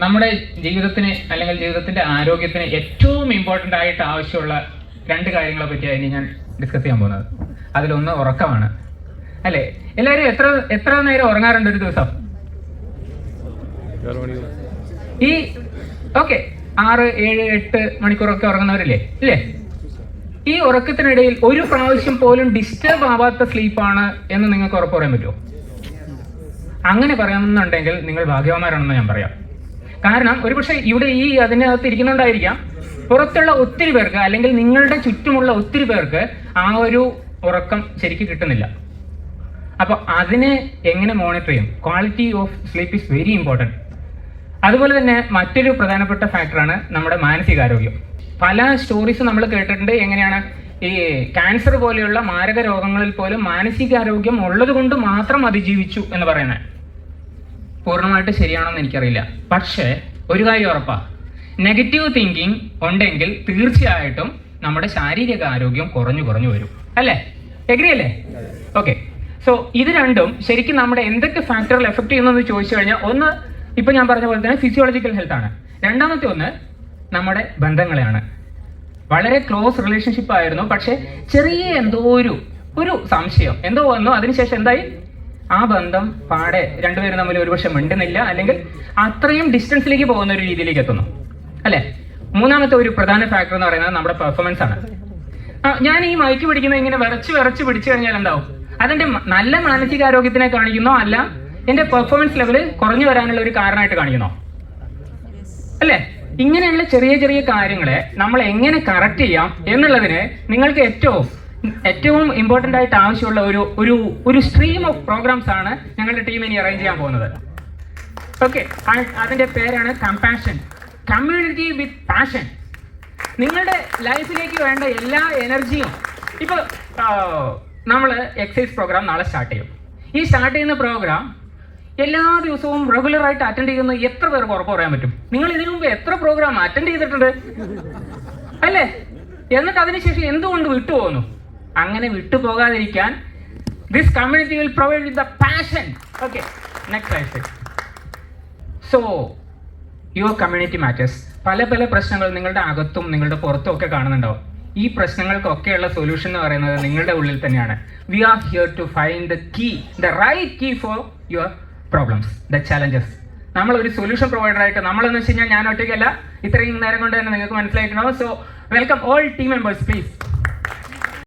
നമ്മുടെ ജീവിതത്തിന് അല്ലെങ്കിൽ ജീവിതത്തിന്റെ ആരോഗ്യത്തിന് ഏറ്റവും ഇമ്പോർട്ടൻ്റ് ആയിട്ട് ആവശ്യമുള്ള 2 കാര്യങ്ങളെ പറ്റിയാണ് ഇനി ഞാൻ ഡിസ്കസ് ചെയ്യാൻ പോകുന്നത്. അതിലൊന്ന് ഉറക്കമാണ്, അല്ലേ? എല്ലാവരും എത്ര നേരം ഉറങ്ങാറുണ്ട് ഒരു ദിവസം? ഈ 6, 7, 8 മണിക്കൂറൊക്കെ ഉറങ്ങുന്നവരല്ലേ, ഇല്ലേ? ഈ ഉറക്കത്തിനിടയിൽ ഒരു പ്രാവശ്യം പോലും ഡിസ്റ്റർബ് ആവാത്ത സ്ലീപ്പാണ് എന്ന് നിങ്ങൾക്ക് ഉറപ്പ് പറയാൻ പറ്റുമോ? അങ്ങനെ പറയാമെന്നുണ്ടെങ്കിൽ നിങ്ങൾ ഭാഗ്യവാന്മാരാണെന്ന് ഞാൻ പറയാം. കാരണം ഒരുപക്ഷെ ഇവിടെ അതിനകത്ത് ഇരിക്കുന്നുണ്ടായിരിക്കാം പുറത്തുള്ള ഒത്തിരി പേർക്ക്, അല്ലെങ്കിൽ നിങ്ങളുടെ ചുറ്റുമുള്ള ഒത്തിരി പേർക്ക് ആ ഒരു ഉറക്കം ശരിക്കും കിട്ടുന്നില്ല. അപ്പോൾ അതിനെ എങ്ങനെ മോണിറ്റർ ചെയ്യും? Quality of sleep is very important. അതുപോലെ തന്നെ മറ്റൊരു പ്രധാനപ്പെട്ട ഫാക്ടറാണ് നമ്മുടെ മാനസികാരോഗ്യം. പല സ്റ്റോറീസ് നമ്മൾ കേട്ടിട്ടുണ്ട്. എങ്ങനെയാണ് ഈ ക്യാൻസർ പോലെയുള്ള മാരക രോഗങ്ങളിൽ പോലും മാനസികാരോഗ്യം ഉള്ളത് കൊണ്ട് മാത്രം അതിജീവിച്ചു എന്ന് പറയുന്നത്. പൂർണ്ണമായിട്ട് ശരിയാണെന്ന് എനിക്കറിയില്ല. പക്ഷേ ഒരു കാര്യം ഉറപ്പാണ്, നെഗറ്റീവ് തിങ്കിങ് ഉണ്ടെങ്കിൽ തീർച്ചയായിട്ടും നമ്മുടെ ശാരീരിക ആരോഗ്യം കുറഞ്ഞു വരും, അല്ലേ? എഗ്രി അല്ലേ? ഓക്കെ. സോ ഇത് രണ്ടും ശരിക്കും നമ്മുടെ എന്തൊക്കെ ഫാക്ടറിൽ എഫക്ട് ചെയ്യുന്നതെന്ന് ചോദിച്ചു കഴിഞ്ഞാൽ, ഒന്ന് ഇപ്പം ഞാൻ പറഞ്ഞ പോലെ തന്നെ ഫിസിയോളജിക്കൽ ഹെൽത്ത് ആണ്. രണ്ടാമത്തെ ഒന്ന് നമ്മുടെ ബന്ധങ്ങളെയാണ്. വളരെ ക്ലോസ് റിലേഷൻഷിപ്പ് ആയിരുന്നു, പക്ഷെ ചെറിയ എന്തോ ഒരു സംശയം എന്തോ വന്നു, അതിനുശേഷം എന്തായി? ആ ബന്ധം പാടെ രണ്ടുപേരും തമ്മിൽ ഒരുപക്ഷെ മിണ്ടുന്നില്ല, അല്ലെങ്കിൽ അത്രയും ഡിസ്റ്റൻസിലേക്ക് പോകുന്ന ഒരു രീതിയിലേക്ക് എത്തുന്നു, അല്ലേ? മൂന്നാമത്തെ ഒരു പ്രധാന ഫാക്ടർ എന്ന് പറയുന്നത് നമ്മുടെ പെർഫോമൻസ് ആണ്. ഞാൻ ഈ മൈക്ക് പിടിക്കുന്നത് ഇങ്ങനെ വിറച്ച് പിടിച്ചു കഴിഞ്ഞാൽ എന്താവും? അതെന്റെ നല്ല മാനസികാരോഗ്യത്തിനെ കാണിക്കുന്നോ, അല്ല എന്റെ പെർഫോമൻസ് ലെവല് കുറഞ്ഞു വരാനുള്ള ഒരു കാരണമായിട്ട് കാണിക്കുന്നോ, അല്ലേ? ഇങ്ങനെയുള്ള ചെറിയ കാര്യങ്ങളെ നമ്മൾ എങ്ങനെ കറക്റ്റ് ചെയ്യാം എന്നുള്ളതിന് നിങ്ങൾക്ക് ഏറ്റവും ഇമ്പോർട്ടൻ്റ് ആയിട്ട് ആവശ്യമുള്ള ഒരു സ്ട്രീം ഓഫ് പ്രോഗ്രാംസ് ആണ് ഞങ്ങളുടെ ടീം ഇനി അറേഞ്ച് ചെയ്യാൻ പോകുന്നത്. ഓക്കെ, അതിന്റെ പേരാണ് കമ്പാഷൻ, കമ്മ്യൂണിറ്റി വിത്ത് പാഷൻ. നിങ്ങളുടെ ലൈഫിലേക്ക് വേണ്ട എല്ലാ എനർജിയും ഇപ്പോൾ നമ്മൾ എക്സസൈസ് പ്രോഗ്രാം നാളെ സ്റ്റാർട്ട് ചെയ്യും. ഈ സ്റ്റാർട്ട് ചെയ്യുന്ന പ്രോഗ്രാം എല്ലാ ദിവസവും റെഗുലറായിട്ട് അറ്റൻഡ് ചെയ്യുന്ന എത്ര പേർക്ക് ഉറപ്പ് പറയാൻ പറ്റും? നിങ്ങൾ ഇതിനു മുമ്പ് എത്ര പ്രോഗ്രാം അറ്റൻഡ് ചെയ്തിട്ടുണ്ട്, അല്ലേ? എന്നിട്ട് അതിനുശേഷം എന്തുകൊണ്ട് വിട്ടുപോകുന്നു? അങ്ങനെ വിട്ടുപോകാതിരിക്കാൻ this community will provide with the passion. Okay, next slide. So your community matters. പല പ്രശ്നങ്ങൾ നിങ്ങളുടെ അകത്തും നിങ്ങളുടെ പുറത്തും ഒക്കെ കാണുന്നുണ്ടാവും. ഈ പ്രശ്നങ്ങൾക്കൊക്കെയുള്ള സൊല്യൂഷൻ എന്ന് പറയുന്നത് നിങ്ങളുടെ ഉള്ളിൽ തന്നെയാണ്. We are here to find the key, the right key for your problems, the challenges. നമ്മളൊരു സൊല്യൂഷൻ പ്രൊവൈഡർ ആയിട്ട്, നമ്മളെന്ന് വെച്ച് കഴിഞ്ഞാൽ ഞാൻ ഒറ്റയ്ക്കല്ല, ഇത്രയും നേരം കൊണ്ട് തന്നെ നിങ്ങൾക്ക് മനസ്സിലായിട്ടുണ്ടാവും. So welcome all team members, please.